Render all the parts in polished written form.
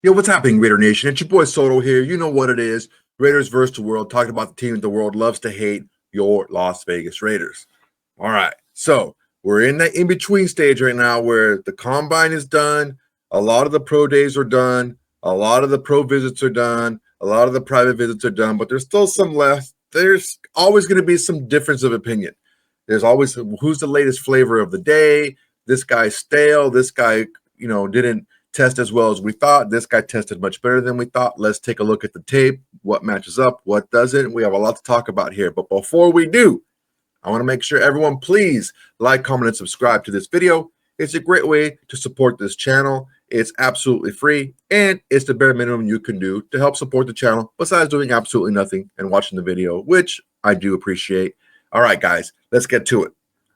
Yo, what's happening, Raider Nation? It's your boy Soto here. You know what it is. Raiders versus the world, talking about the team that the world loves to hate, your Las Vegas Raiders. All right. So we're in that in-between stage right now where the combine is done. A lot of the pro days are done. A lot of the pro visits are done. A lot of the private visits are done, but there's still some left. There's always going to be some difference of opinion. There's always who's the latest flavor of the day. This guy's stale. This guy, didn't test as well as we thought. This guy tested much better than we thought. Let's take a look at the tape. What matches up, what doesn't. We have a lot to talk about here. But before we do, I want to make sure everyone please like, comment, and subscribe to this video. It's a great way to support this channel. It's absolutely free, and it's the bare minimum you can do to help support the channel besides doing absolutely nothing and watching the video, which I do appreciate. All right, guys, let's get to it.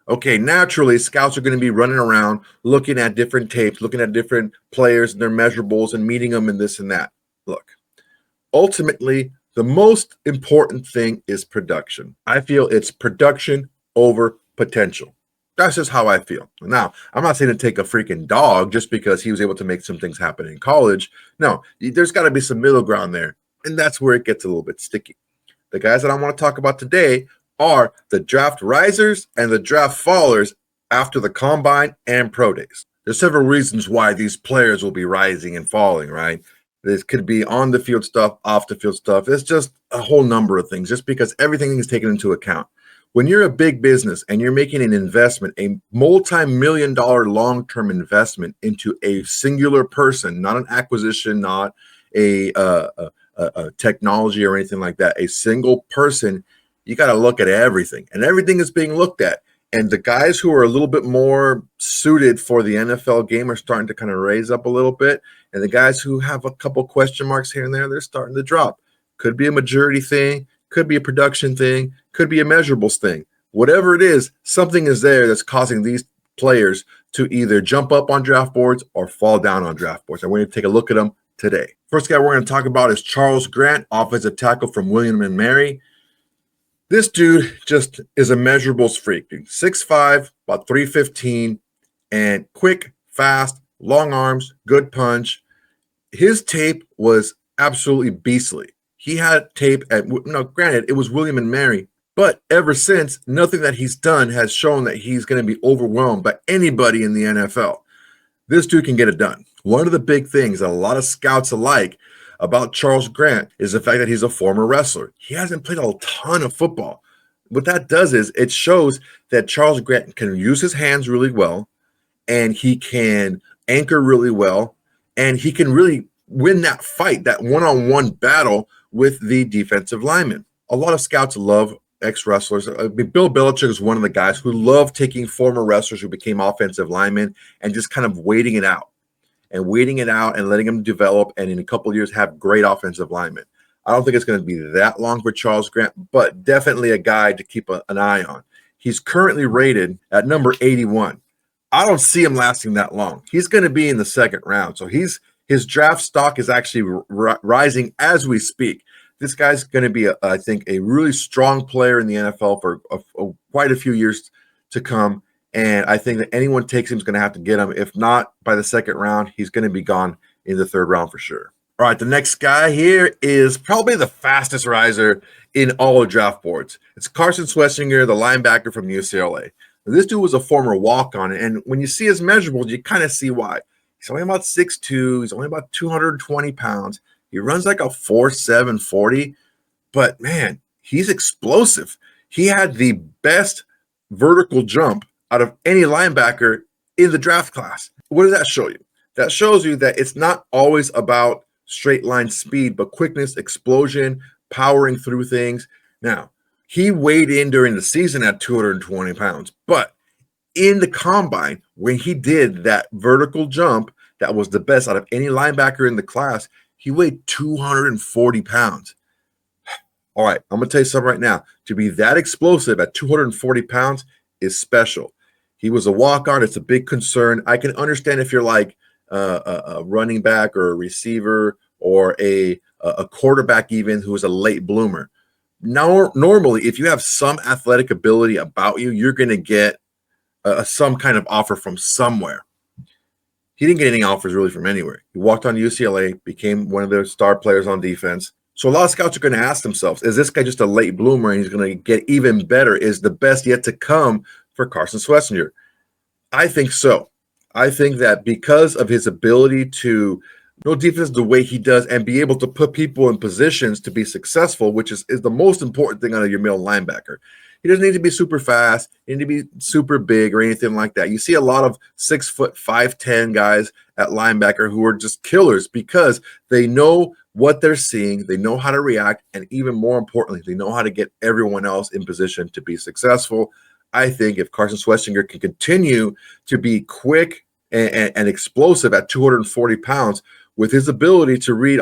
Okay, naturally, scouts are going to be running around looking at different tapes, looking at different players and their measurables and meeting them and this and that. Look, ultimately, the most important thing is production. I feel it's production over potential. That's just how I feel. Now, I'm not saying to take a freaking dog just because he was able to make some things happen in college. No, there's got to be some middle ground there, and that's where it gets a little bit sticky. The guys that I want to talk about today are the draft risers and the draft fallers after the combine and pro days. There's several reasons why these players will be rising and falling, right? This could be on the field stuff, off the field stuff. It's just a whole number of things, just because everything is taken into account. When you're a big business and you're making an investment, a multi-million-dollar long-term investment into a singular person, not an acquisition, not a technology or anything like that, a single person, you got to look at everything, and everything is being looked at. And the guys who are a little bit more suited for the NFL game are starting to kind of raise up a little bit. And the guys who have a couple question marks here and there, they're starting to drop. Could be a majority thing, could be a production thing, could be a measurables thing. Whatever it is, something is there that's causing these players to either jump up on draft boards or fall down on draft boards. And we're going to take a look at them today. First guy we're going to talk about is Charles Grant, offensive tackle from William and Mary. This dude just is a measurables freak. 6'5", about 315, and quick, fast, long arms, good punch. His tape was absolutely beastly. He had tape at, granted, it was William and Mary, but ever since, nothing that he's done has shown that he's going to be overwhelmed by anybody in the NFL. This dude can get it done. One of the big things that a lot of scouts alike about Charles Grant is the fact that he's a former wrestler. He hasn't played a ton of football. What that does is it shows that Charles Grant can use his hands really well, and he can anchor really well, and he can really win that fight, that one-on-one battle with the defensive lineman. A lot of scouts love ex-wrestlers. Bill Belichick is one of the guys who love taking former wrestlers who became offensive linemen and just kind of waiting it out and letting them develop, and in a couple of years have great offensive linemen. I don't think it's going to be that long for Charles Grant, but definitely a guy to keep an eye on. He's currently rated at number 81. I don't see him lasting that long. He's going to be in the second round, so his draft stock is actually rising as we speak. This guy's going to be, I think, a really strong player in the NFL for quite a few years to come. And I think that anyone takes him is going to have to get him. If not by the second round, he's going to be gone in the third round for sure. All right, the next guy here is probably the fastest riser in all of draft boards. It's Carson Singer, the linebacker from UCLA. Now, this dude was a former walk-on, and when you see his measurables, you kind of see why. He's only about 6'2". He's only about 220 pounds. He runs like a 4.7 40, but man, he's explosive. He had the best vertical jump out of any linebacker in the draft class. What does that show you? That shows you that it's not always about straight line speed, but quickness, explosion, powering through things. Now, he weighed in during the season at 220 pounds, but in the combine, when he did that vertical jump, that was the best out of any linebacker in the class, he weighed 240 pounds. All right, I'm going to tell you something right now. To be that explosive at 240 pounds is special. He was a walk-on. It's a big concern. I can understand if you're like a running back or a receiver or a quarterback even who is a late bloomer. Now, normally, if you have some athletic ability about you, you're going to get some kind of offer from somewhere. He didn't get any offers really from anywhere. He walked on to UCLA, became one of their star players on defense. So a lot of scouts are going to ask themselves, is this guy just a late bloomer and he's going to get even better? Is the best yet to come for Carson Singer? I think so. I think that because of his ability to know defense the way he does and be able to put people in positions to be successful, which is the most important thing out of your middle linebacker. He doesn't need to be super fast, he doesn't need to be super big or anything like that. You see a lot of 6'5", 5'10" guys at linebacker who are just killers because they know what they're seeing, they know how to react, and even more importantly, they know how to get everyone else in position to be successful. I think if Carson Singer can continue to be quick and explosive at 240 pounds with his ability to read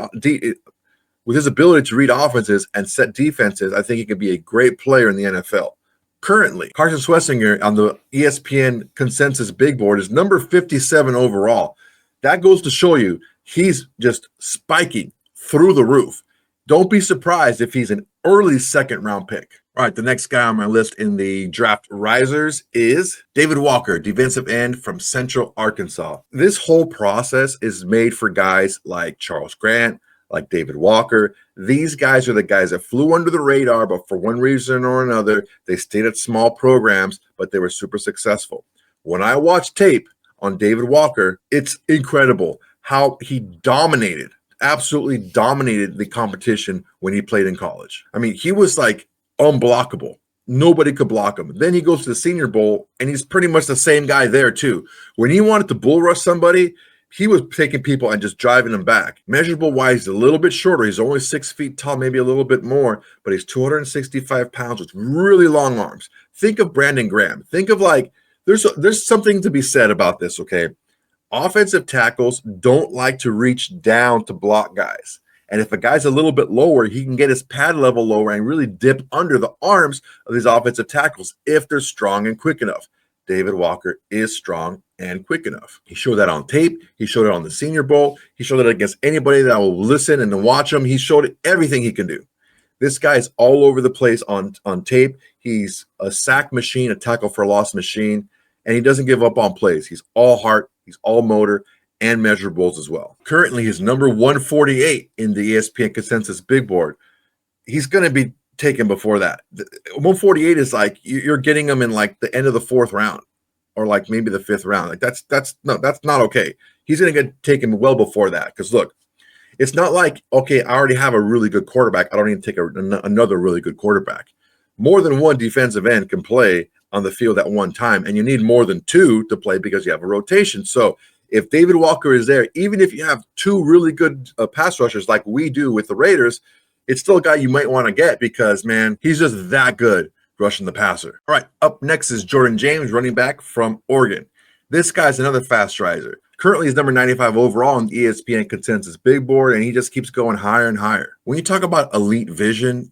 offenses and set defenses, I think he can be a great player in the NFL. Currently, Carson Singer on the ESPN consensus big board is number 57 overall. That goes to show you he's just spiking through the roof. Don't be surprised if he's an early second-round pick. All right, the next guy on my list in the draft risers is David Walker, defensive end from Central Arkansas. This whole process is made for guys like Charles Grant, like David Walker. These guys are the guys that flew under the radar, but for one reason or another, they stayed at small programs, but they were super successful. When I watch tape on David Walker, it's incredible how he absolutely dominated the competition when he played in college. I mean, he was like unblockable. Nobody could block him. Then he goes to the Senior Bowl, and he's pretty much the same guy there too. When he wanted to bull rush somebody, he was taking people and just driving them back. Measurable wise, he's a little bit shorter. He's only 6 feet tall, maybe a little bit more, but he's 265 pounds with really long arms. Think of Brandon Graham. Think of like, there's something to be said about this, okay? Offensive tackles don't like to reach down to block guys. And if a guy's a little bit lower, he can get his pad level lower and really dip under the arms of these offensive tackles if they're strong and quick enough. David Walker is strong and quick enough. He showed that on tape. He showed it on the Senior Bowl. He showed it against anybody that will listen and watch him. He showed everything he can do. This guy's all over the place on tape. He's a sack machine, a tackle for loss machine, and he doesn't give up on plays. He's all heart, he's all motor, and measurables as well. Currently, he's number 148 in the ESPN consensus big board. He's going to be taken before that. 148 is like you're getting him in like the end of the 4th round or like maybe the 5th round. Like that's not okay. He's going to get taken well before that because look, it's not like, okay, I already have a really good quarterback. I don't need to take another really good quarterback. More than one defensive end can play on the field at one time, and you need more than 2 to play because you have a rotation. So if David Walker is there, even if you have 2 really good pass rushers like we do with the Raiders, it's still a guy you might want to get because, man, he's just that good rushing the passer. All right, up next is Jordan James, running back from Oregon. This guy's another fast riser. Currently, he's number 95 overall on the ESPN consensus big board, and he just keeps going higher and higher. When you talk about elite vision,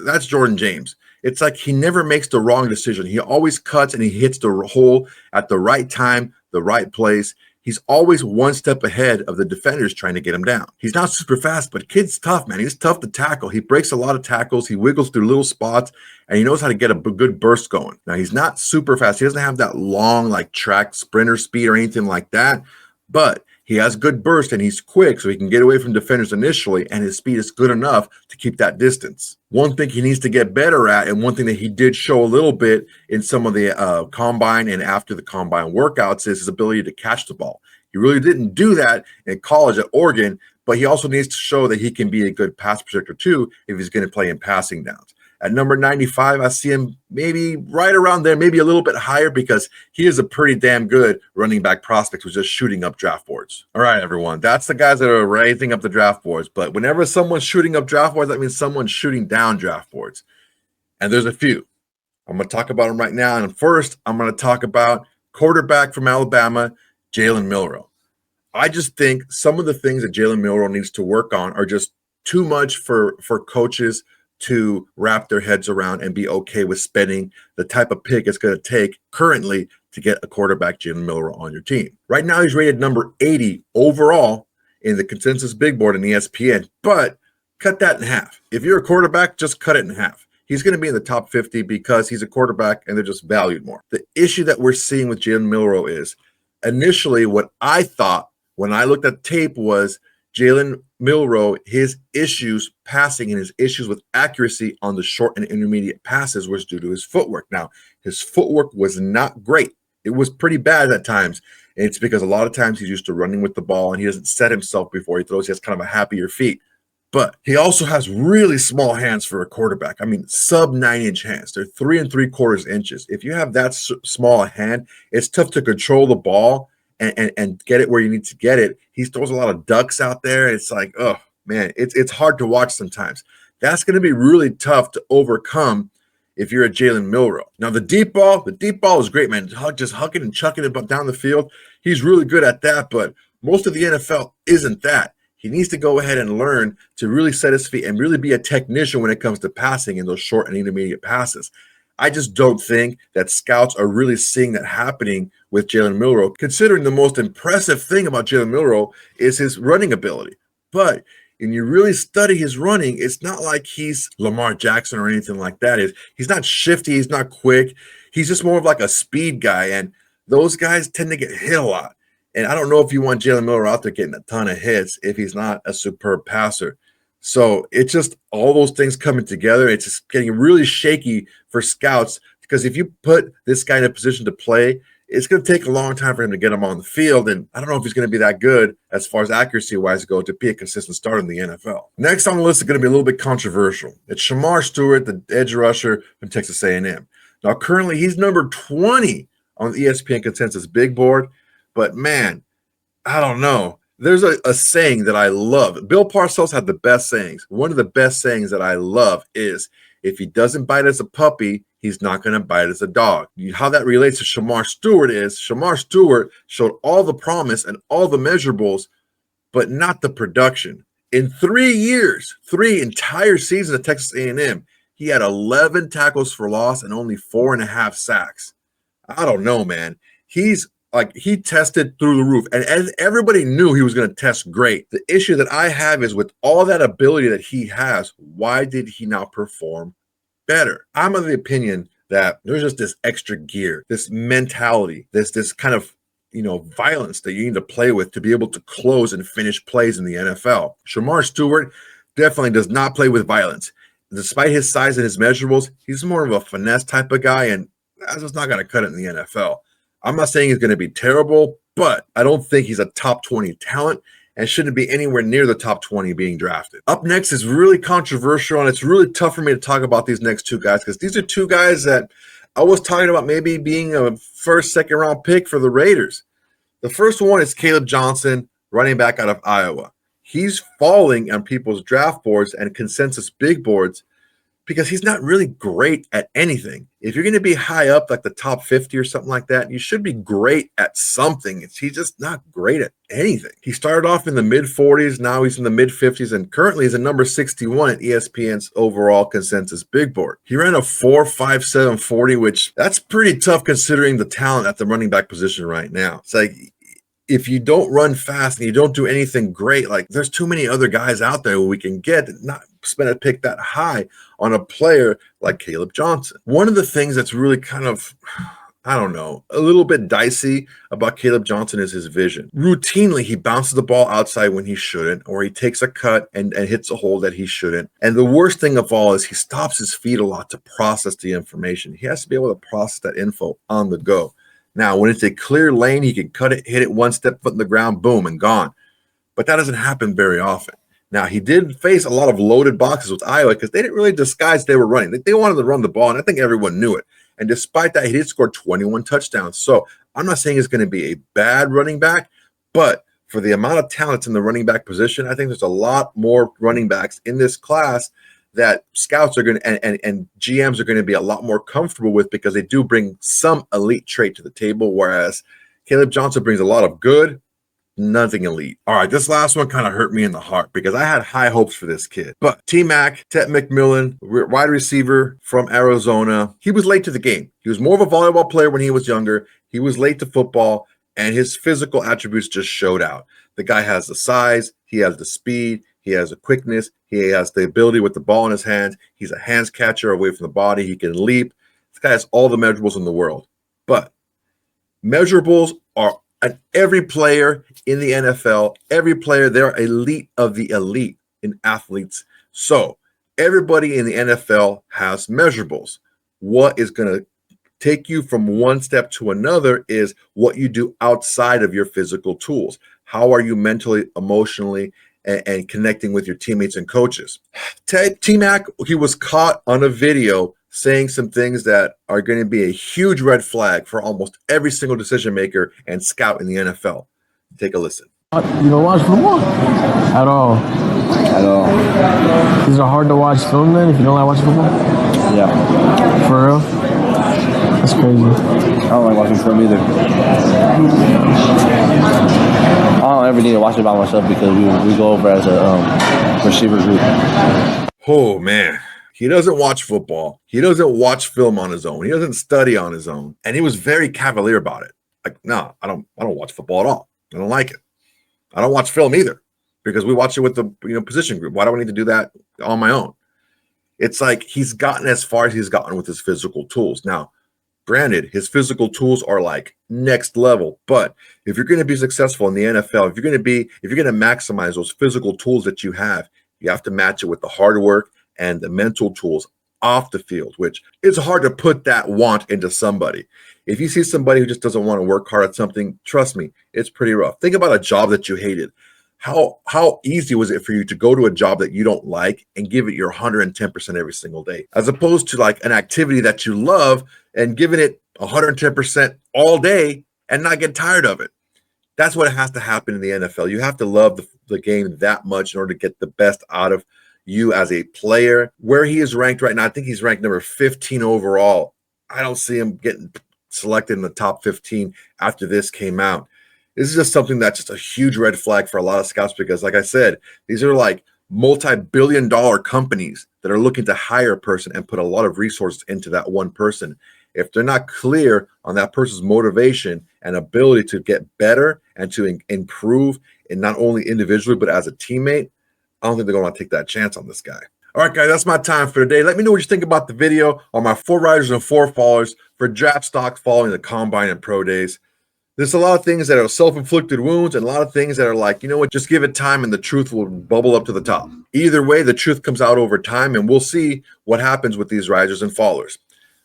that's Jordan James. It's like he never makes the wrong decision. He always cuts and he hits the hole at the right time, the right place. He's always one step ahead of the defenders trying to get him down. He's not super fast, but kid's tough, man. He's tough to tackle. He breaks a lot of tackles. He wiggles through little spots, and he knows how to get a good burst going. Now, he's not super fast. He doesn't have that long, like, track sprinter speed or anything like that, but he has good burst, and he's quick, so he can get away from defenders initially, and his speed is good enough to keep that distance. One thing he needs to get better at, and one thing that he did show a little bit in some of the combine and after the combine workouts, is his ability to catch the ball. He really didn't do that in college at Oregon, but he also needs to show that he can be a good pass protector too if he's going to play in passing downs. At number 95, I see him maybe right around there, maybe a little bit higher because he is a pretty damn good running back prospect who's just shooting up draft boards. All right, everyone, that's the guys that are raising up the draft boards. But whenever someone's shooting up draft boards, that means someone's shooting down draft boards. And there's a few. I'm going to talk about them right now. And first, I'm going to talk about quarterback from Alabama, Jaylen Milroe. I just think some of the things that Jaylen Milroe needs to work on are just too much for coaches to wrap their heads around and be okay with spending the type of pick it's going to take currently to get a quarterback, Jaylen Milroe, on your team. Right now, he's rated number 80 overall in the consensus big board in ESPN, but cut that in half. If you're a quarterback, just cut it in half. He's going to be in the top 50 because he's a quarterback and they're just valued more. The issue that we're seeing with Jaylen Milroe is initially what I thought when I looked at tape was Jaylen Milroe, his issues passing and his issues with accuracy on the short and intermediate passes was due to his footwork. Now, his footwork was not great. It was pretty bad at times. And it's because a lot of times he's used to running with the ball and he doesn't set himself before he throws. He has kind of a happier feet. But he also has really small hands for a quarterback. I mean, sub 9-inch hands. They're 3 3/4 inches. If you have that small a hand, it's tough to control the ball and get it where you need to get it. He throws a lot of ducks out there. It's like, oh man, it's hard to watch sometimes. That's going to be really tough to overcome if you're a Jaylen Milroe. Now the deep ball is great, man. Just hucking and chucking it down the field. He's really good at that, but most of the NFL isn't that. He needs to go ahead and learn to really set his feet and really be a technician when it comes to passing in those short and intermediate passes. I just don't think that scouts are really seeing that happening with Jaylen Milroe, considering the most impressive thing about Jaylen Milroe is his running ability. But when you really study his running, it's not like he's Lamar Jackson or anything like that. He's not shifty. He's not quick. He's just more of like a speed guy. And those guys tend to get hit a lot. And I don't know if you want Jaylen Milroe out there getting a ton of hits if he's not a superb passer. So it's just all those things coming together. It's just getting really shaky for scouts because if you put this guy in a position to play, it's going to take a long time for him to get him on the field. And I don't know if he's going to be that good as far as accuracy-wise go to be a consistent starter in the NFL. Next on the list is going to be a little bit controversial. It's Shamar Stewart, the edge rusher from Texas A&M. Now, currently, he's number 20 on the ESPN Consensus Big Board. But, man, I don't know. There's a saying that I love. Bill Parcells had the best sayings. One of the best sayings that I love is, if he doesn't bite as a puppy, he's not going to bite as a dog. How that relates to Shamar Stewart is Shamar Stewart showed all the promise and all the measurables, but not the production. In 3 years, 3 entire seasons at Texas A&M, he had 11 tackles for loss and only 4.5 sacks. I don't know, man. He tested through the roof, and as everybody knew he was going to test great. The issue that I have is with all that ability that he has, why did he not perform better? I'm of the opinion that there's just this extra gear, this mentality, this kind of violence that you need to play with to be able to close and finish plays in the NFL. Shamar Stewart definitely does not play with violence. Despite his size and his measurables, he's more of a finesse type of guy, and that's just not going to cut it in the NFL. I'm not saying he's going to be terrible, but I don't think he's a top 20 talent and shouldn't be anywhere near the top 20 being drafted. Up next is really controversial, and it's really tough for me to talk about these next two guys because these are two guys that I was talking about maybe being a first, second round pick for the Raiders. The first one is Caleb Johnson, running back out of Iowa. He's falling on people's draft boards and consensus big boards because he's not really great at anything. If you're going to be high up, like the top 50 or something like that, you should be great at something. He's just not great at anything. He started off in the mid-40s. Now he's in the mid-50s, and currently he's a number 61 at ESPN's overall consensus big board. He ran a 4.57 40, which that's pretty tough considering the talent at the running back position right now. It's like, if you don't run fast and you don't do anything great, like there's too many other guys out there who we can get, not spend a pick that high on a player like Caleb Johnson. One of the things that's really kind of, I don't know, a little bit dicey about Caleb Johnson is his vision. Routinely, he bounces the ball outside when he shouldn't, or he takes a cut and hits a hole that he shouldn't. And the worst thing of all is he stops his feet a lot to process the information. He has to be able to process that info on the go. Now, when it's a clear lane, he can cut it, hit it one step foot in the ground, boom, and gone. But that doesn't happen very often. Now, he did face a lot of loaded boxes with Iowa because they didn't really disguise they were running. They wanted to run the ball, and I think everyone knew it. And despite that, he did score 21 touchdowns. So I'm not saying he's going to be a bad running back, but for the amount of talent in the running back position, I think there's a lot more running backs in this class that scouts are going to and GMs are going to be a lot more comfortable with because they do bring some elite trait to the table, whereas Caleb Johnson brings a lot of good, nothing elite. All right, this last one kind of hurt me in the heart because I had high hopes for this kid. But T-Mac, Tet McMillan, wide receiver from Arizona, he was late to the game. He was more of a volleyball player when he was younger. He was late to football, and his physical attributes just showed out. The guy has the size, he has the speed, he has the quickness, he has the ability with the ball in his hands. He's a hands catcher away from the body. He can leap. This guy has all the measurables in the world. But measurables are And every player in the NFL, every player, they're elite of the elite in athletes. So everybody in the NFL has measurables. What is going to take you from one step to another is what you do outside of your physical tools. How are you mentally, emotionally, and connecting with your teammates and coaches? T-Mac, he was caught on a video saying some things that are going to be a huge red flag for almost every single decision maker and scout in the NFL. Take a listen. You don't watch football? At all? At all. Is it hard to watch film then if you don't like watching football? Yeah. For real? That's crazy. I don't like watching film either. I don't ever need to watch it by myself because we go over as a receiver group. Oh, man. He doesn't watch football. He doesn't watch film on his own. He doesn't study on his own. And he was very cavalier about it. Like, no, I don't watch football at all. I don't like it. I don't watch film either because we watch it with the position group. Why do I need to do that on my own? It's like he's gotten as far as he's gotten with his physical tools. Now, granted, his physical tools are like next level, but if you're going to be successful in the NFL, if you're going to maximize those physical tools that you have to match it with the hard work and the mental tools off the field, which it's hard to put that want into somebody. If you see somebody who just doesn't want to work hard at something, trust me, it's pretty rough. Think about a job that you hated. How easy was it for you to go to a job that you don't like and give it your 110% every single day, as opposed to like an activity that you love and giving it 110% all day and not get tired of it? That's what has to happen in the NFL. You have to love the game that much in order to get the best out of you as a player. Where he is ranked right now, I think he's ranked number 15 overall. I don't see him getting selected in the top 15 after this came out. This is just something that's just a huge red flag for a lot of scouts because, like I said, these are like multi-billion-dollar companies that are looking to hire a person and put a lot of resources into that one person. If they're not clear on that person's motivation and ability to get better and to improve, and not only individually but as a teammate, I don't think they're going to take that chance on this guy. All right, guys, that's my time for today. Let me know what you think about the video on my 4 riders and 4 fallers for draft stock following the combine and pro days. There's a lot of things that are self-inflicted wounds and a lot of things that are like, you know what, just give it time and the truth will bubble up to the top. Either way, the truth comes out over time and we'll see what happens with these risers and fallers.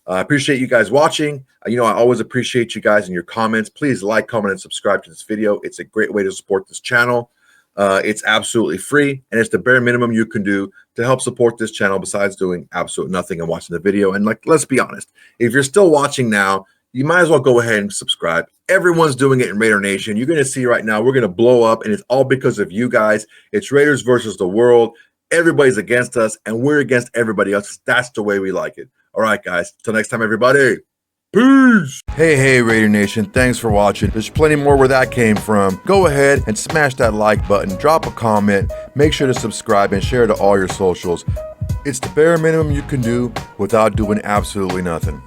I appreciate you guys watching. I always appreciate you guys and your comments. Please like, comment, and subscribe to this video. It's a great way to support this channel. It's absolutely free, and it's the bare minimum you can do to help support this channel besides doing absolutely nothing and watching the video. And let's be honest, if you're still watching now, you might as well go ahead and subscribe. Everyone's doing it in Raider Nation. You're going to see right now, we're going to blow up, and it's all because of you guys. It's Raiders versus the world. Everybody's against us, and we're against everybody else. That's the way we like it. All right, guys. Till next time, everybody. Peace. Hey, Raider Nation. Thanks for watching. There's plenty more where that came from. Go ahead and smash that like button. Drop a comment. Make sure to subscribe and share to all your socials. It's the bare minimum you can do without doing absolutely nothing.